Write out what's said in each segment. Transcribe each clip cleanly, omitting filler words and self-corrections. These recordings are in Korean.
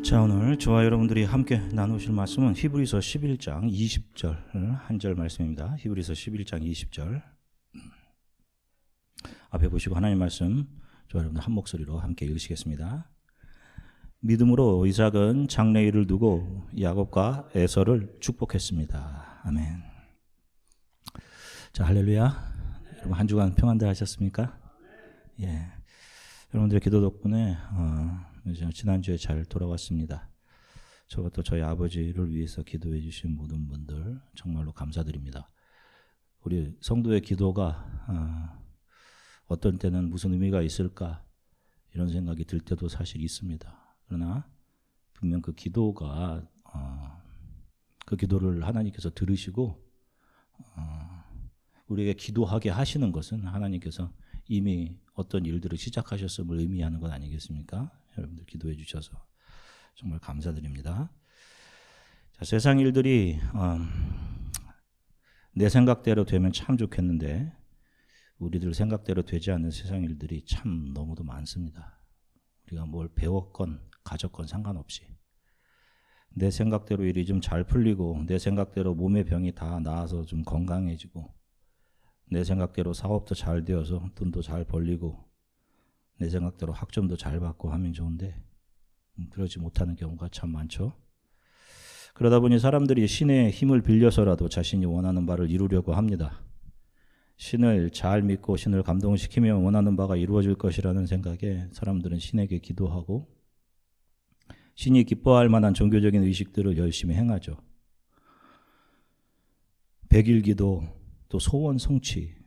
자, 오늘 저와 여러분들이 함께 나누실 말씀은 히브리서 11장 20절 한 절 말씀입니다. 히브리서 11장 20절 앞에 보시고 하나님 말씀 저와 여러분들 한 목소리로 함께 읽으시겠습니다. 믿음으로 이삭은 장래일을 두고 야곱과 에서를 축복했습니다. 아멘. 자, 할렐루야. 여러분 한 주간 평안들 하셨습니까? 예. 여러분들의 기도 덕분에 지난주에 잘 돌아왔습니다. 저와 또 저희 아버지를 위해서 기도해 주신 모든 분들 정말로 감사드립니다. 우리 성도의 기도가 어떤 때는 무슨 의미가 있을까 이런 생각이 들 때도 사실 있습니다. 그러나 분명 그 기도가 그 기도를 하나님께서 들으시고 우리에게 기도하게 하시는 것은 하나님께서 이미 어떤 일들을 시작하셨음을 의미하는 것 아니겠습니까? 여러분들 기도해 주셔서 정말 감사드립니다. 자, 세상 일들이 내 생각대로 되면 참 좋겠는데 우리들 생각대로 되지 않는 세상 일들이 참 너무도 많습니다. 우리가 뭘 배웠건 가졌건 상관없이 내 생각대로 일이 좀 잘 풀리고 내 생각대로 몸의 병이 다 나아서 좀 건강해지고 내 생각대로 사업도 잘 되어서 돈도 잘 벌리고 내 생각대로 학점도 잘 받고 하면 좋은데 그러지 못하는 경우가 참 많죠. 그러다 보니 사람들이 신의 힘을 빌려서라도 자신이 원하는 바를 이루려고 합니다. 신을 잘 믿고 신을 감동시키면 원하는 바가 이루어질 것이라는 생각에 사람들은 신에게 기도하고 신이 기뻐할 만한 종교적인 의식들을 열심히 행하죠. 백일기도 또 소원 성취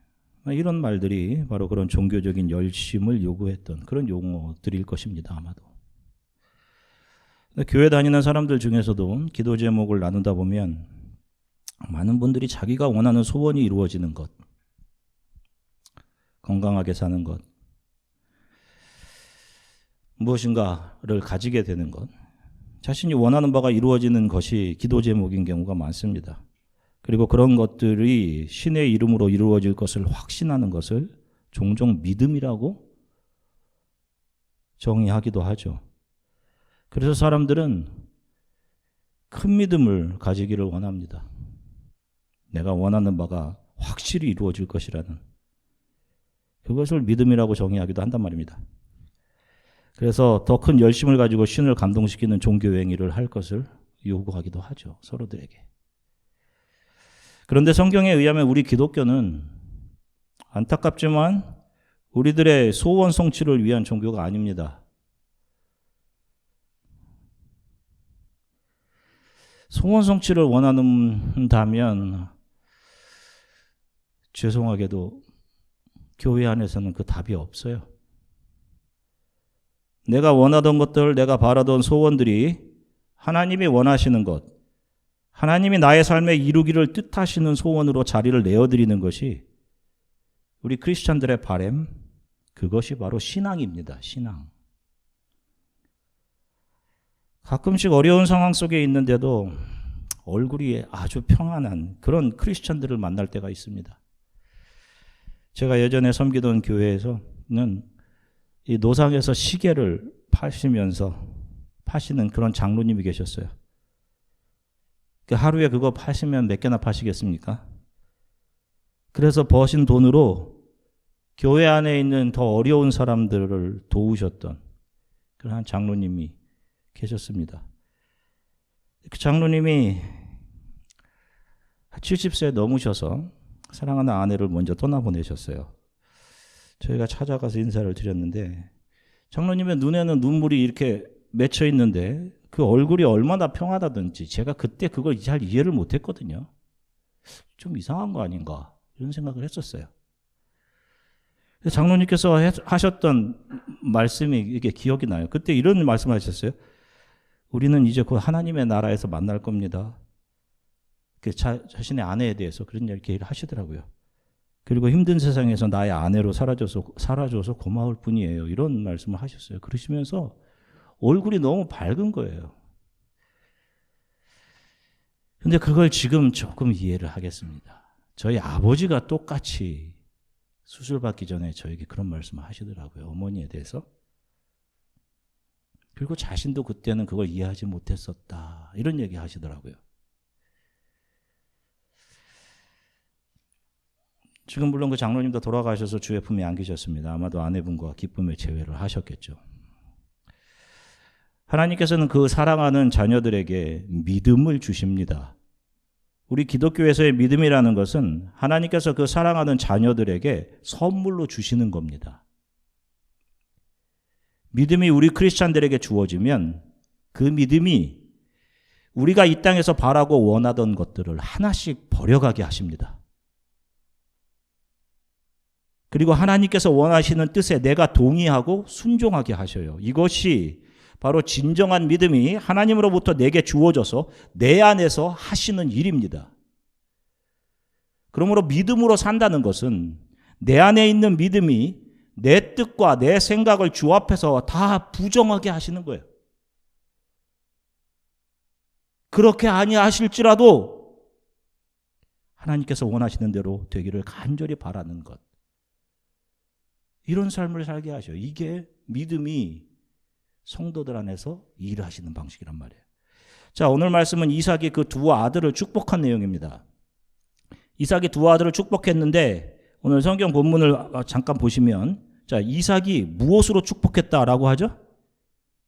이런 말들이 바로 그런 종교적인 열심을 요구했던 그런 용어들일 것입니다. 아마도. 교회 다니는 사람들 중에서도 기도 제목을 나누다 보면 많은 분들이 자기가 원하는 소원이 이루어지는 것, 건강하게 사는 것, 무엇인가를 가지게 되는 것, 자신이 원하는 바가 이루어지는 것이 기도 제목인 경우가 많습니다. 그리고 그런 것들이 신의 이름으로 이루어질 것을 확신하는 것을 종종 믿음이라고 정의하기도 하죠. 그래서 사람들은 큰 믿음을 가지기를 원합니다. 내가 원하는 바가 확실히 이루어질 것이라는 그것을 믿음이라고 정의하기도 한단 말입니다. 그래서 더 큰 열심을 가지고 신을 감동시키는 종교 행위를 할 것을 요구하기도 하죠. 서로들에게. 그런데 성경에 의하면 우리 기독교는 안타깝지만 우리들의 소원 성취를 위한 종교가 아닙니다. 소원 성취를 원한다면 죄송하게도 교회 안에서는 그 답이 없어요. 내가 원하던 것들, 내가 바라던 소원들이 하나님이 원하시는 것, 하나님이 나의 삶에 이루기를 뜻하시는 소원으로 자리를 내어드리는 것이 우리 크리스찬들의 바램, 그것이 바로 신앙입니다. 신앙. 가끔씩 어려운 상황 속에 있는데도 얼굴이 아주 평안한 그런 크리스찬들을 만날 때가 있습니다. 제가 예전에 섬기던 교회에서는 이 노상에서 시계를 파시는 그런 장로님이 계셨어요. 하루에 그거 파시면 몇 개나 파시겠습니까? 그래서 버신 돈으로 교회 안에 있는 더 어려운 사람들을 도우셨던 그런 장로님이 계셨습니다. 그 장로님이 70세 넘으셔서 사랑하는 아내를 먼저 떠나보내셨어요. 저희가 찾아가서 인사를 드렸는데 장로님의 눈에는 눈물이 이렇게 맺혀 있는데 그 얼굴이 얼마나 평하다든지 제가 그때 그걸 잘 이해를 못했거든요. 좀 이상한 거 아닌가 이런 생각을 했었어요. 장로님께서 하셨던 말씀이 이게 기억이 나요. 그때 이런 말씀을 하셨어요. 우리는 이제 곧 하나님의 나라에서 만날 겁니다. 자신의 아내에 대해서 그런 얘기를 하시더라고요. 그리고 힘든 세상에서 나의 아내로 살아줘서 고마울 뿐이에요. 이런 말씀을 하셨어요. 그러시면서 얼굴이 너무 밝은 거예요. 근데 그걸 지금 조금 이해를 하겠습니다. 저희 아버지가 똑같이 수술 받기 전에 저에게 그런 말씀을 하시더라고요. 어머니에 대해서. 그리고 자신도 그때는 그걸 이해하지 못했었다. 이런 얘기 하시더라고요. 지금 물론 그 장로님도 돌아가셔서 주의 품에 안 계셨습니다. 아마도 아내분과 기쁨의 재회를 하셨겠죠. 하나님께서는 그 사랑하는 자녀들에게 믿음을 주십니다. 우리 기독교에서의 믿음이라는 것은 하나님께서 그 사랑하는 자녀들에게 선물로 주시는 겁니다. 믿음이 우리 크리스찬들에게 주어지면 그 믿음이 우리가 이 땅에서 바라고 원하던 것들을 하나씩 버려가게 하십니다. 그리고 하나님께서 원하시는 뜻에 내가 동의하고 순종하게 하셔요. 이것이 바로 진정한 믿음이 하나님으로부터 내게 주어져서 내 안에서 하시는 일입니다. 그러므로 믿음으로 산다는 것은 내 안에 있는 믿음이 내 뜻과 내 생각을 주 앞에서 다 부정하게 하시는 거예요. 그렇게 아니하실지라도 하나님께서 원하시는 대로 되기를 간절히 바라는 것. 이런 삶을 살게 하셔요. 이게 믿음이 성도들 안에서 일하시는 방식이란 말이에요. 자, 오늘 말씀은 이삭이 그 두 아들을 축복한 내용입니다. 이삭이 두 아들을 축복했는데 오늘 성경 본문을 잠깐 보시면 자, 이삭이 무엇으로 축복했다라고 하죠?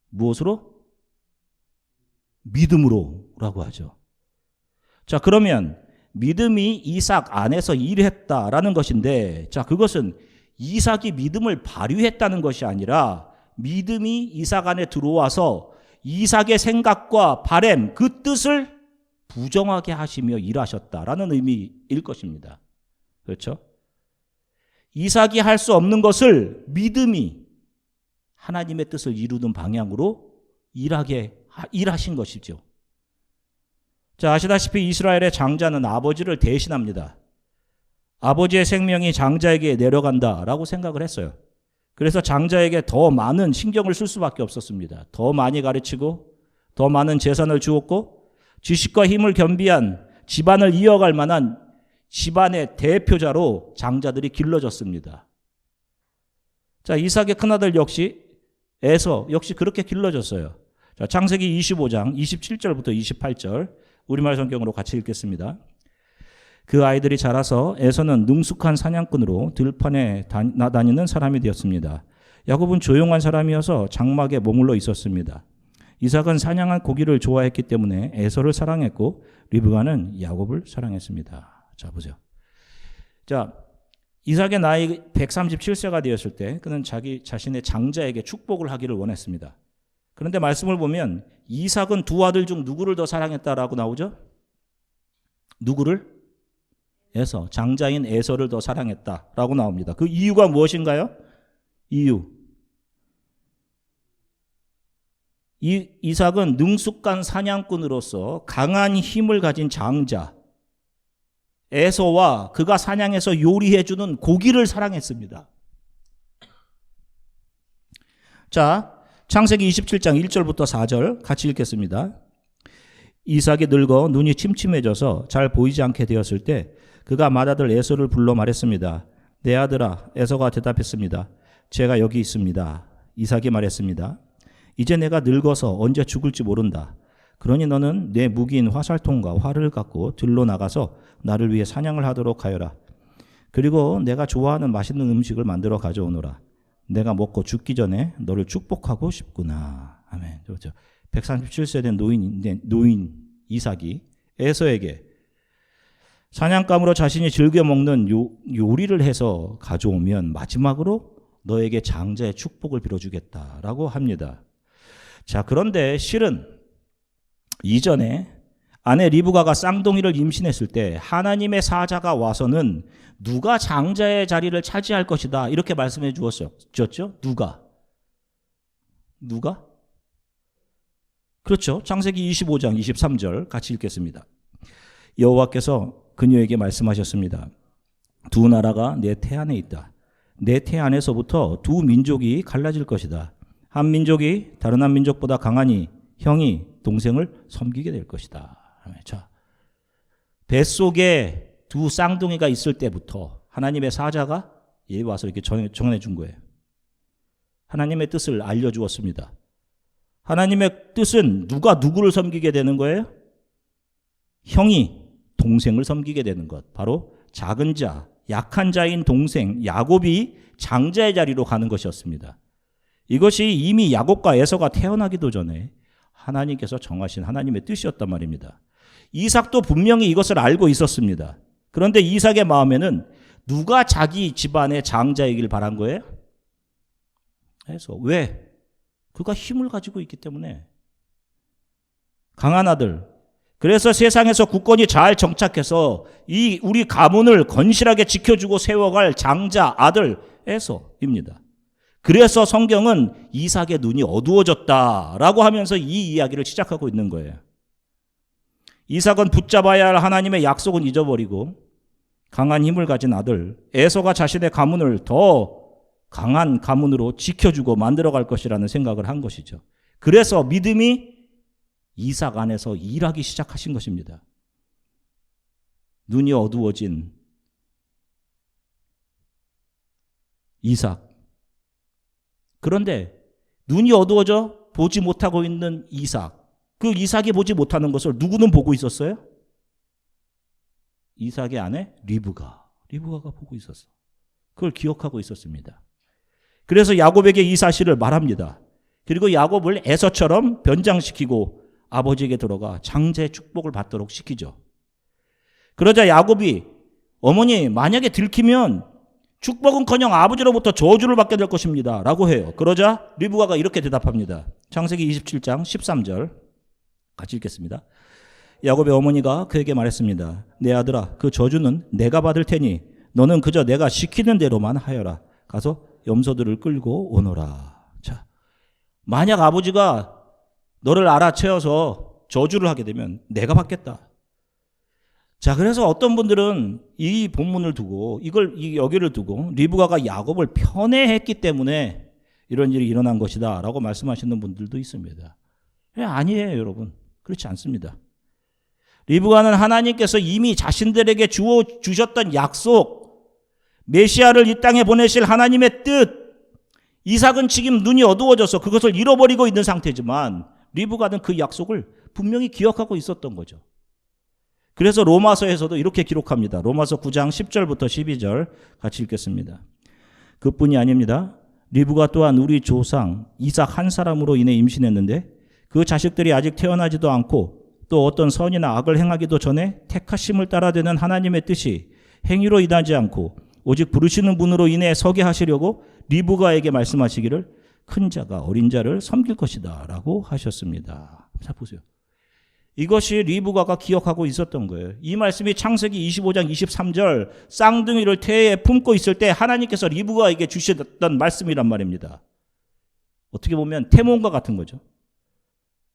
무엇으로? 믿음으로라고 하죠. 자, 그러면 믿음이 이삭 안에서 일했다라는 것인데 자, 그것은 이삭이 믿음을 발휘했다는 것이 아니라 믿음이 이삭 안에 들어와서 이삭의 생각과 바램, 그 뜻을 부정하게 하시며 일하셨다라는 의미일 것입니다. 그렇죠? 이삭이 할 수 없는 것을 믿음이 하나님의 뜻을 이루는 방향으로 일하신 것이죠. 자, 아시다시피 이스라엘의 장자는 아버지를 대신합니다. 아버지의 생명이 장자에게 내려간다라고 생각을 했어요. 그래서 장자에게 더 많은 신경을 쓸 수밖에 없었습니다. 더 많이 가르치고 더 많은 재산을 주었고 지식과 힘을 겸비한 집안을 이어갈 만한 집안의 대표자로 장자들이 길러졌습니다. 자, 이삭의 큰아들 역시 에서 역시 그렇게 길러졌어요. 자, 창세기 25장 27절부터 28절 우리말 성경으로 같이 읽겠습니다. 그 아이들이 자라서 에서는 능숙한 사냥꾼으로 들판에 나다니는 사람이 되었습니다. 야곱은 조용한 사람이어서 장막에 머물러 있었습니다. 이삭은 사냥한 고기를 좋아했기 때문에 에서를 사랑했고 리브가는 야곱을 사랑했습니다. 자, 보세요. 자, 이삭의 나이 137세가 되었을 때 그는 자기 자신의 장자에게 축복을 하기를 원했습니다. 그런데 말씀을 보면 이삭은 두 아들 중 누구를 더 사랑했다라고 나오죠? 누구를? 에서, 장자인 에서를 더 사랑했다라고 나옵니다. 그 이유가 무엇인가요? 이삭은 능숙한 사냥꾼으로서 강한 힘을 가진 장자 에서와 그가 사냥해서 요리해주는 고기를 사랑했습니다. 자, 창세기 27장 1절부터 4절 같이 읽겠습니다. 이삭이 늙어 눈이 침침해져서 잘 보이지 않게 되었을 때 그가 맏아들 에서를 불러 말했습니다. 내 아들아, 에서가 대답했습니다. 제가 여기 있습니다. 이삭이 말했습니다. 이제 내가 늙어서 언제 죽을지 모른다. 그러니 너는 내 무기인 화살통과 활을 갖고 들로 나가서 나를 위해 사냥을 하도록 하여라. 그리고 내가 좋아하는 맛있는 음식을 만들어 가져오너라. 내가 먹고 죽기 전에 너를 축복하고 싶구나. 아멘. 그렇죠. 137세 된 노인 이삭이 에서에게 사냥감으로 자신이 즐겨 먹는 요리를 해서 가져오면 마지막으로 너에게 장자의 축복을 빌어주겠다라고 합니다. 자, 그런데 실은 이전에 아내 리브가가 쌍둥이를 임신했을 때 하나님의 사자가 와서는 누가 장자의 자리를 차지할 것이다 이렇게 말씀해 주었죠. 누가? 그렇죠. 창세기 25장 23절 같이 읽겠습니다. 여호와께서 그녀에게 말씀하셨습니다. 두 나라가 내 태 안에 있다. 내 태 안에서부터 두 민족이 갈라질 것이다. 한 민족이 다른 한 민족보다 강하니 형이 동생을 섬기게 될 것이다. 자, 뱃속에 두 쌍둥이가 있을 때부터 하나님의 사자가 얘 와서 이렇게 전해준 거예요. 하나님의 뜻을 알려주었습니다. 하나님의 뜻은 누가 누구를 섬기게 되는 거예요? 형이 동생을 섬기게 되는 것. 바로 작은 자, 약한 자인 동생 야곱이 장자의 자리로 가는 것이었습니다. 이것이 이미 야곱과 에서가 태어나기도 전에 하나님께서 정하신 하나님의 뜻이었단 말입니다. 이삭도 분명히 이것을 알고 있었습니다. 그런데 이삭의 마음에는 누가 자기 집안의 장자이길 바란 거예요? 에서. 왜? 그가 힘을 가지고 있기 때문에. 강한 아들. 그래서 세상에서 굳건히 잘 정착해서 이 우리 가문을 건실하게 지켜주고 세워갈 장자 아들 에서입니다. 그래서 성경은 이삭의 눈이 어두워졌다라고 하면서 이 이야기를 시작하고 있는 거예요. 이삭은 붙잡아야 할 하나님의 약속은 잊어버리고 강한 힘을 가진 아들 에서가 자신의 가문을 더 강한 가문으로 지켜주고 만들어갈 것이라는 생각을 한 것이죠. 그래서 믿음이 이삭 안에서 일하기 시작하신 것입니다. 눈이 어두워진 이삭. 그런데 눈이 어두워져 보지 못하고 있는 이삭. 그 이삭이 보지 못하는 것을 누구는 보고 있었어요? 이삭의 아내 리브가가 보고 있었어. 그걸 기억하고 있었습니다. 그래서 야곱에게 이 사실을 말합니다. 그리고 야곱을 에서처럼 변장시키고 아버지에게 들어가 장자의 축복을 받도록 시키죠. 그러자 야곱이 어머니 만약에 들키면 축복은커녕 아버지로부터 저주를 받게 될 것입니다 라고 해요. 그러자 리브가가 이렇게 대답합니다. 창세기 27장 13절 같이 읽겠습니다. 야곱의 어머니가 그에게 말했습니다. 내 아들아, 그 저주는 내가 받을 테니 너는 그저 내가 시키는 대로만 하여라. 가서 염소들을 끌고 오너라. 자, 만약 아버지가 너를 알아채어서 저주를 하게 되면 내가 받겠다. 자, 그래서 어떤 분들은 이 본문을 두고 여기를 두고 리브가가 야곱을 편애했기 때문에 이런 일이 일어난 것이다 라고 말씀하시는 분들도 있습니다. 아니에요, 여러분. 그렇지 않습니다. 리브가는 하나님께서 이미 자신들에게 주셨던 약속, 메시아를 이 땅에 보내실 하나님의 뜻, 이삭은 지금 눈이 어두워져서 그것을 잃어버리고 있는 상태지만 리브가는 그 약속을 분명히 기억하고 있었던 거죠. 그래서 로마서에서도 이렇게 기록합니다. 로마서 9장 10절부터 12절 같이 읽겠습니다. 그뿐이 아닙니다. 리브가 또한 우리 조상 이삭 한 사람으로 인해 임신했는데 그 자식들이 아직 태어나지도 않고 또 어떤 선이나 악을 행하기도 전에 택하심을 따라 되는 하나님의 뜻이 행위로 인하지 않고 오직 부르시는 분으로 인해 서게 하시려고 리브가에게 말씀하시기를 큰 자가 어린 자를 섬길 것이다 라고 하셨습니다. 자, 보세요. 이것이 리브가가 기억하고 있었던 거예요. 이 말씀이 창세기 25장 23절 쌍둥이를 태에 품고 있을 때 하나님께서 리브가에게 주셨던 말씀이란 말입니다. 어떻게 보면 태몽과 같은 거죠.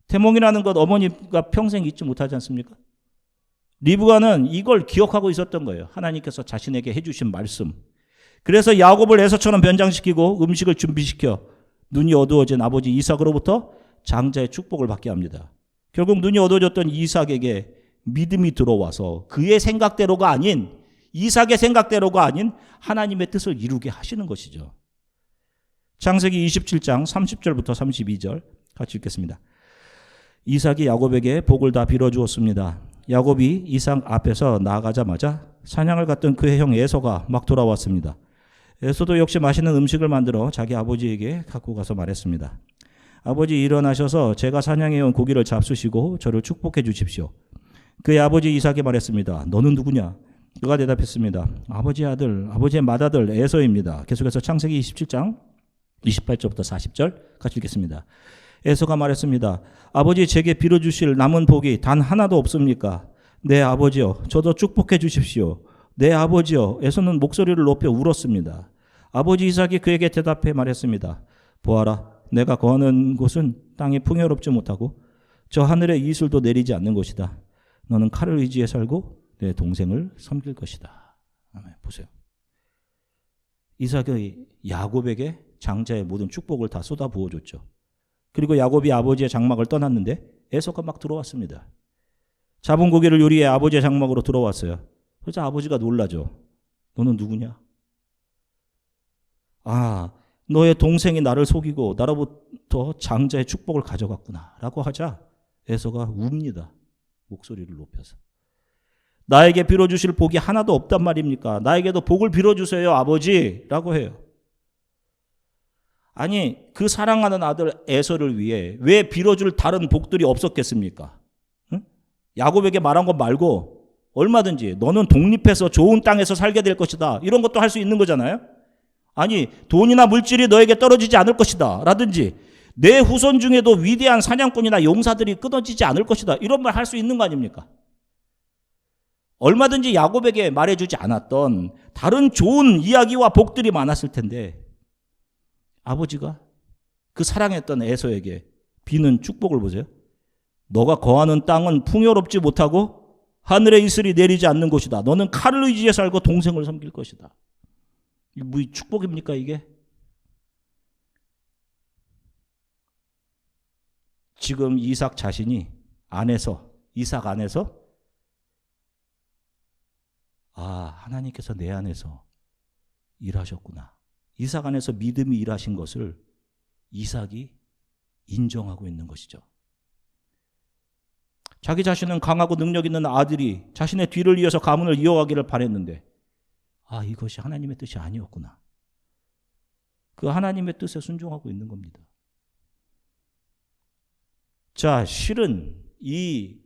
태몽이라는 것 어머니가 평생 잊지 못하지 않습니까? 리브가는 이걸 기억하고 있었던 거예요. 하나님께서 자신에게 해주신 말씀. 그래서 야곱을 에서처럼 변장시키고 음식을 준비시켜 눈이 어두워진 아버지 이삭으로부터 장자의 축복을 받게 합니다. 결국 눈이 어두워졌던 이삭에게 믿음이 들어와서 그의 생각대로가 아닌 이삭의 생각대로가 아닌 하나님의 뜻을 이루게 하시는 것이죠. 창세기 27장 30절부터 32절 같이 읽겠습니다. 이삭이 야곱에게 복을 다 빌어주었습니다. 야곱이 이삭 앞에서 나아가자마자 사냥을 갔던 그의 형 에서가 막 돌아왔습니다. 에서도 역시 맛있는 음식을 만들어 자기 아버지에게 갖고 가서 말했습니다. 아버지 일어나셔서 제가 사냥해온 고기를 잡수시고 저를 축복해 주십시오. 그의 아버지 이삭이 말했습니다. 너는 누구냐? 그가 대답했습니다. 아버지의 아들, 아버지의 맏아들 에서입니다. 계속해서 창세기 27장 28절부터 40절 같이 읽겠습니다. 에서가 말했습니다. 아버지 제게 빌어주실 남은 복이 단 하나도 없습니까? 네 아버지여 저도 축복해 주십시오. 네 아버지여. 에서는 목소리를 높여 울었습니다. 아버지 이삭이 그에게 대답해 말했습니다. 보아라 내가 거하는 곳은 땅이 풍요롭지 못하고 저 하늘의 이슬도 내리지 않는 곳이다. 너는 칼을 의지해 살고 내 동생을 섬길 것이다. 아멘. 보세요. 이삭이 야곱에게 장자의 모든 축복을 다 쏟아 부어줬죠. 그리고 야곱이 아버지의 장막을 떠났는데 에서가 막 들어왔습니다. 잡은 고기를 요리해 아버지의 장막으로 들어왔어요. 그래서 아버지가 놀라죠. 너는 누구냐? 너의 동생이 나를 속이고 나로부터 장자의 축복을 가져갔구나 라고 하자 에서가 웁니다. 목소리를 높여서. 나에게 빌어주실 복이 하나도 없단 말입니까? 나에게도 복을 빌어주세요 아버지 라고 해요. 아니 그 사랑하는 아들 에서를 위해 왜 빌어줄 다른 복들이 없었겠습니까? 응? 야곱에게 말한 것 말고 얼마든지 너는 독립해서 좋은 땅에서 살게 될 것이다 이런 것도 할 수 있는 거잖아요. 아니 돈이나 물질이 너에게 떨어지지 않을 것이다 라든지 내 후손 중에도 위대한 사냥꾼이나 용사들이 끊어지지 않을 것이다 이런 말 할 수 있는 거 아닙니까? 얼마든지 야곱에게 말해주지 않았던 다른 좋은 이야기와 복들이 많았을 텐데 아버지가 그 사랑했던 에서에게 비는 축복을 보세요. 너가 거하는 땅은 풍요롭지 못하고 하늘의 이슬이 내리지 않는 곳이다. 너는 칼을 의지해 살고 동생을 섬길 것이다. 이게 뭐 축복입니까 이게? 지금 이삭 자신이 이삭 안에서 하나님께서 내 안에서 일하셨구나. 이삭 안에서 믿음이 일하신 것을 이삭이 인정하고 있는 것이죠. 자기 자신은 강하고 능력 있는 아들이 자신의 뒤를 이어서 가문을 이어가기를 바랬는데 이것이 하나님의 뜻이 아니었구나. 그 하나님의 뜻에 순종하고 있는 겁니다. 자, 실은 이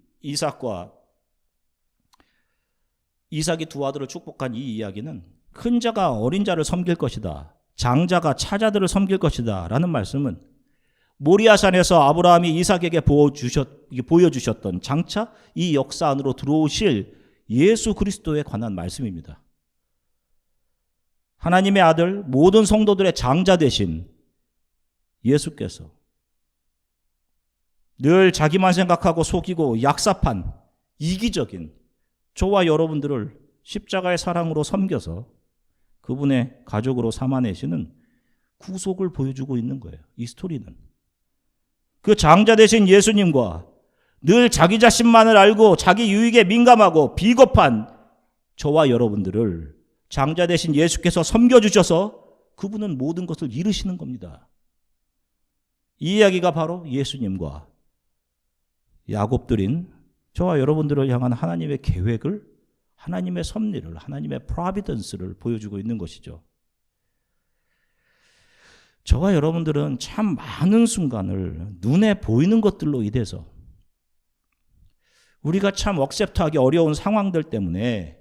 이삭이 두 아들을 축복한 이 이야기는 큰 자가 어린 자를 섬길 것이다. 장자가 차자들을 섬길 것이다. 라는 말씀은 모리아산에서 아브라함이 이삭에게 보여주셨던 장차 이 역사 안으로 들어오실 예수 그리스도에 관한 말씀입니다. 하나님의 아들 모든 성도들의 장자 되신 예수께서 늘 자기만 생각하고 속이고 약삽한 이기적인 저와 여러분들을 십자가의 사랑으로 섬겨서 그분의 가족으로 삼아내시는 구속을 보여주고 있는 거예요. 이 스토리는. 그 장자 되신 예수님과 늘 자기 자신만을 알고 자기 유익에 민감하고 비겁한 저와 여러분들을 장자 되신 예수께서 섬겨주셔서 그분은 모든 것을 이루시는 겁니다. 이 이야기가 바로 예수님과 야곱들인 저와 여러분들을 향한 하나님의 계획을, 하나님의 섭리를, 하나님의 프로비던스를 보여주고 있는 것이죠. 저와 여러분들은 참 많은 순간을 눈에 보이는 것들로 인해서 우리가 참 억셉트하기 어려운 상황들 때문에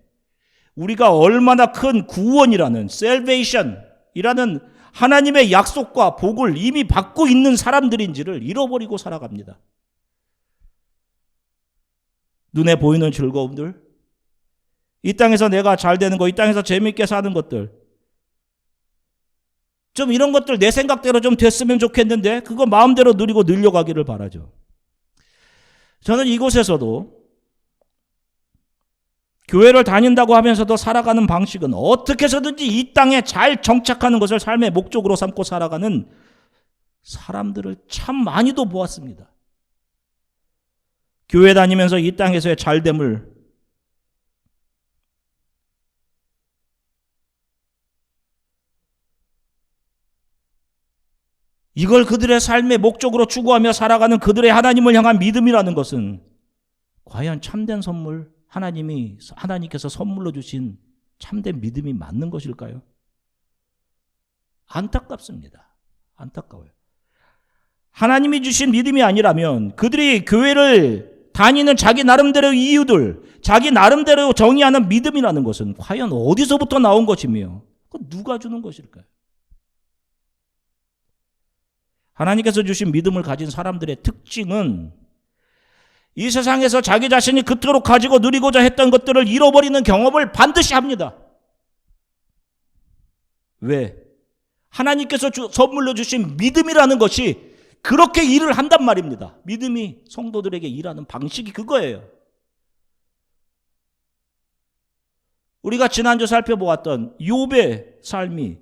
우리가 얼마나 큰 구원이라는 셀베이션이라는 하나님의 약속과 복을 이미 받고 있는 사람들인지를 잃어버리고 살아갑니다. 눈에 보이는 즐거움들, 이 땅에서 내가 잘 되는 거, 이 땅에서 재미있게 사는 것들, 좀 이런 것들 내 생각대로 좀 됐으면 좋겠는데 그거 마음대로 누리고 늘려가기를 바라죠. 저는 이곳에서도 교회를 다닌다고 하면서도 살아가는 방식은 어떻게 해서든지 이 땅에 잘 정착하는 것을 삶의 목적으로 삼고 살아가는 사람들을 참 많이도 보았습니다. 교회 다니면서 이 땅에서의 잘됨을 이걸 그들의 삶의 목적으로 추구하며 살아가는 그들의 하나님을 향한 믿음이라는 것은 과연 참된 선물, 하나님께서 선물로 주신 참된 믿음이 맞는 것일까요? 안타깝습니다. 안타까워요. 하나님이 주신 믿음이 아니라면 그들이 교회를 다니는 자기 나름대로의 이유들, 자기 나름대로 정의하는 믿음이라는 것은 과연 어디서부터 나온 것이며 그건 누가 주는 것일까요? 하나님께서 주신 믿음을 가진 사람들의 특징은 이 세상에서 자기 자신이 그토록 가지고 누리고자 했던 것들을 잃어버리는 경험을 반드시 합니다. 왜? 하나님께서 선물로 주신 믿음이라는 것이 그렇게 일을 한단 말입니다. 믿음이 성도들에게 일하는 방식이 그거예요. 우리가 지난주 살펴보았던 욥의 삶이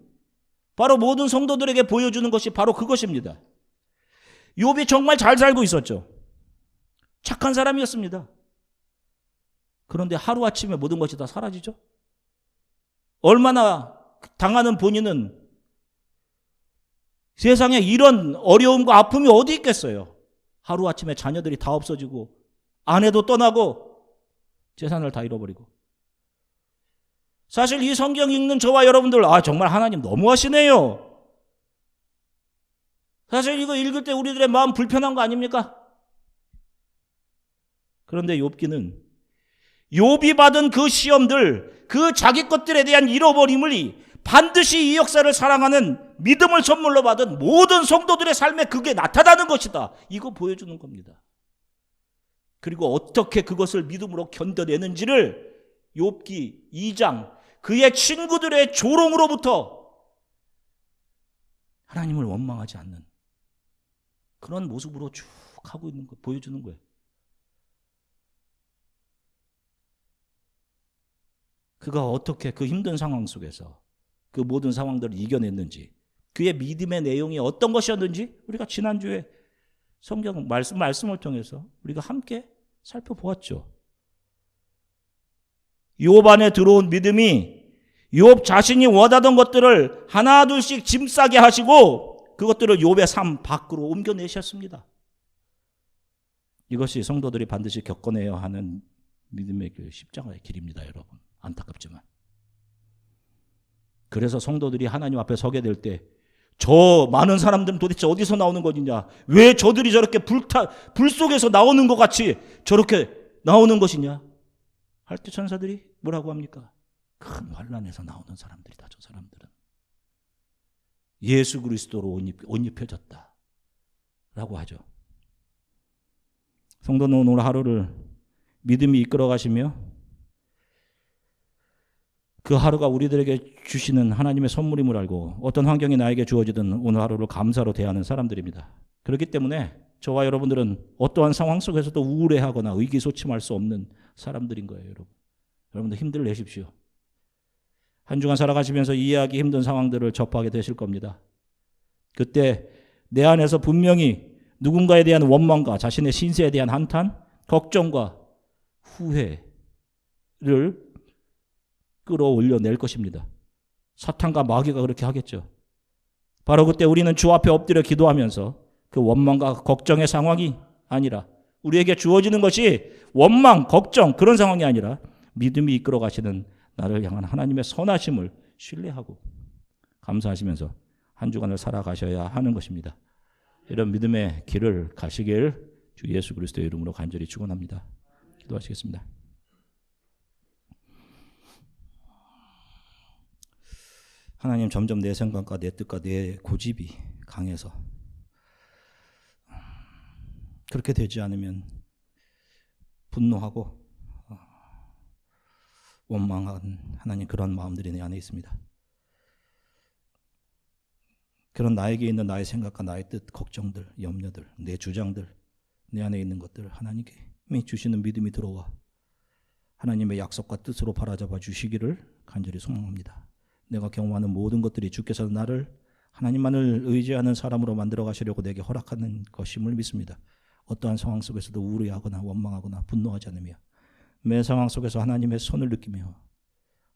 바로 모든 성도들에게 보여주는 것이 바로 그것입니다. 욥이 정말 잘 살고 있었죠. 착한 사람이었습니다. 그런데 하루아침에 모든 것이 다 사라지죠. 얼마나 당하는 본인은 세상에 이런 어려움과 아픔이 어디 있겠어요? 하루아침에 자녀들이 다 없어지고 아내도 떠나고 재산을 다 잃어버리고. 사실 이 성경 읽는 저와 여러분들, 정말 하나님 너무하시네요. 사실 이거 읽을 때 우리들의 마음 불편한 거 아닙니까? 그런데 욥기는 욥이 받은 그 시험들, 그 자기 것들에 대한 잃어버림을 반드시 이 역사를 사랑하는 믿음을 선물로 받은 모든 성도들의 삶에 그게 나타나는 것이다. 이거 보여주는 겁니다. 그리고 어떻게 그것을 믿음으로 견뎌내는지를 욥기 2장 그의 친구들의 조롱으로부터 하나님을 원망하지 않는 그런 모습으로 쭉 하고 있는 거 보여주는 거예요. 그가 어떻게 그 힘든 상황 속에서 그 모든 상황들을 이겨냈는지, 그의 믿음의 내용이 어떤 것이었는지 우리가 지난주에 성경 말씀을 통해서 우리가 함께 살펴보았죠. 욥 안에 들어온 믿음이 욥 자신이 원하던 것들을 하나 둘씩 짐 싸게 하시고 그것들을 욥의 삶 밖으로 옮겨내셨습니다. 이것이 성도들이 반드시 겪어내야 하는 믿음의 길, 십자가의 길입니다, 여러분. 안타깝지만. 그래서 성도들이 하나님 앞에 서게 될 때 저 많은 사람들은 도대체 어디서 나오는 것이냐, 왜 저들이 저렇게 불 속에서 나오는 것 같이 저렇게 나오는 것이냐 할 때 천사들이 뭐라고 합니까? 큰 환난에서 나오는 사람들이다. 저 사람들은 예수 그리스도로 옷 입혀졌다 라고 하죠. 성도는 오늘 하루를 믿음이 이끌어 가시며 그 하루가 우리들에게 주시는 하나님의 선물임을 알고 어떤 환경이 나에게 주어지든 오늘 하루를 감사로 대하는 사람들입니다. 그렇기 때문에 저와 여러분들은 어떠한 상황 속에서도 우울해하거나 의기소침할 수 없는 사람들인 거예요. 여러분들 힘들 내십시오. 한 주간 살아가시면서 이해하기 힘든 상황들을 접하게 되실 겁니다. 그때 내 안에서 분명히 누군가에 대한 원망과 자신의 신세에 대한 한탄, 걱정과 후회를 끌어올려낼 것입니다. 사탄과 마귀가 그렇게 하겠죠. 바로 그때 우리는 주 앞에 엎드려 기도하면서 그 원망과 걱정의 상황이 아니라 우리에게 주어지는 것이 원망, 걱정 그런 상황이 아니라 믿음이 이끌어 가시는 나를 향한 하나님의 선하심을 신뢰하고 감사하시면서 한 주간을 살아가셔야 하는 것입니다. 이런 믿음의 길을 가시길 주 예수 그리스도의 이름으로 간절히 축원합니다. 기도하시겠습니다. 하나님, 점점 내 생각과 내 뜻과 내 고집이 강해서 그렇게 되지 않으면 분노하고 원망한 하나님 그런 마음들이 내 안에 있습니다. 그런 나에게 있는 나의 생각과 나의 뜻, 걱정들, 염려들, 내 주장들, 내 안에 있는 것들을 하나님이 주시는 믿음이 들어와 하나님의 약속과 뜻으로 바라잡아 주시기를 간절히 소망합니다. 내가 경험하는 모든 것들이 주께서 나를 하나님만을 의지하는 사람으로 만들어 가시려고 내게 허락하는 것임을 믿습니다. 어떠한 상황 속에서도 우려하거나 원망하거나 분노하지 않으며 매 상황 속에서 하나님의 손을 느끼며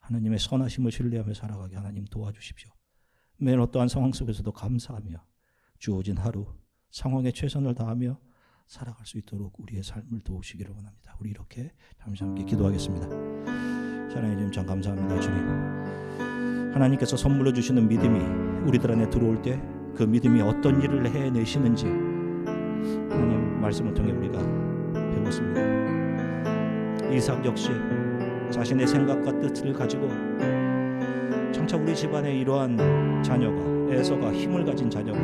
하나님의 선하심을 신뢰하며 살아가게 하나님 도와주십시오. 매일 어떠한 상황 속에서도 감사하며 주어진 하루 상황에 최선을 다하며 살아갈 수 있도록 우리의 삶을 도우시기를 원합니다. 우리 이렇게 잠시 함께 기도하겠습니다. 사랑해 주님 참 감사합니다. 주님, 하나님께서 선물로 주시는 믿음이 우리들 안에 들어올 때 그 믿음이 어떤 일을 해내시는지 하나님 말씀을 통해 우리가 배웠습니다. 이삭 역시 자신의 생각과 뜻을 가지고 장차 우리 집안에 이러한 자녀가, 에서가, 힘을 가진 자녀가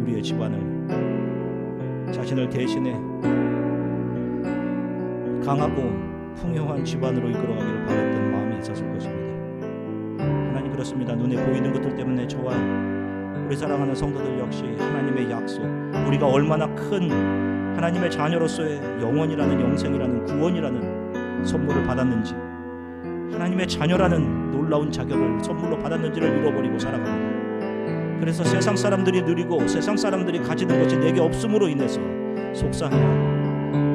우리의 집안을 자신을 대신해 강하고 풍요한 집안으로 이끌어가기를 바랐던 마음이 있었을 것입니다. 하나님, 그렇습니다. 눈에 보이는 것들 때문에 저와 우리 사랑하는 성도들 역시 하나님의 약속, 우리가 얼마나 큰 하나님의 자녀로서의 영원이라는, 영생이라는, 구원이라는 선물을 받았는지, 하나님의 자녀라는 놀라운 자격을 선물로 받았는지를 잃어버리고 살아갑니다. 그래서 세상 사람들이 누리고 세상 사람들이 가지는 것이 내게 없음으로 인해서 속상해하고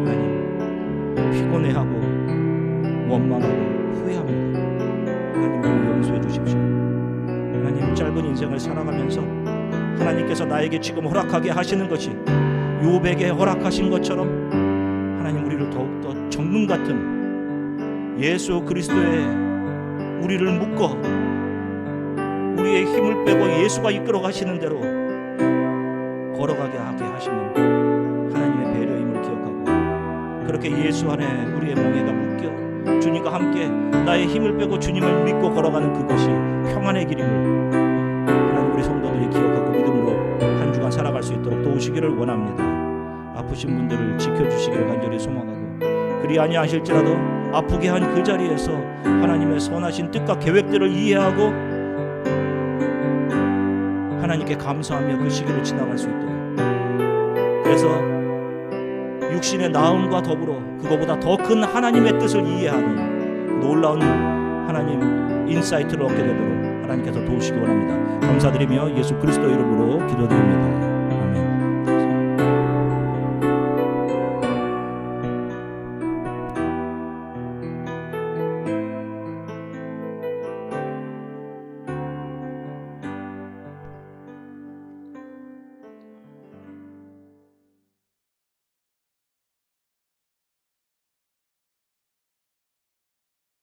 하나님 피곤해하고 원망하고 후회합니다. 하나님, 용서해 주십시오. 하나님, 짧은 인생을 살아가면서 하나님께서 나에게 지금 허락하게 하시는 것이 욥에게 허락하신 것처럼 하나님 우리를 더욱더 정금 같은 예수 그리스도에 우리를 묶어 우리의 힘을 빼고 예수가 이끌어 가시는 대로 걸어가게 하게 하시는 하나님의 배려임을 기억하고 그렇게 예수 안에 우리의 멍에가 묶여 주님과 함께 나의 힘을 빼고 주님을 믿고 걸어가는 그것이 평안의 길임을 하나님 우리 성도들이 기억하고 믿음으로 한 주간 살아갈 수 있도록 도우시기를 원합니다. 아프신 분들을 지켜주시기를 간절히 소망하고 그리 아니하실지라도 아프게 한 그 자리에서 하나님의 선하신 뜻과 계획들을 이해하고 하나님께 감사하며 그 시기를 지나갈 수 있도록 그래서 육신의 나음과 더불어 그거보다 더 큰 하나님의 뜻을 이해하는 놀라운 하나님 인사이트를 얻게 되도록 하나님께서 도우시기 원합니다. 감사드리며 예수 그리스도 이름으로 기도드립니다.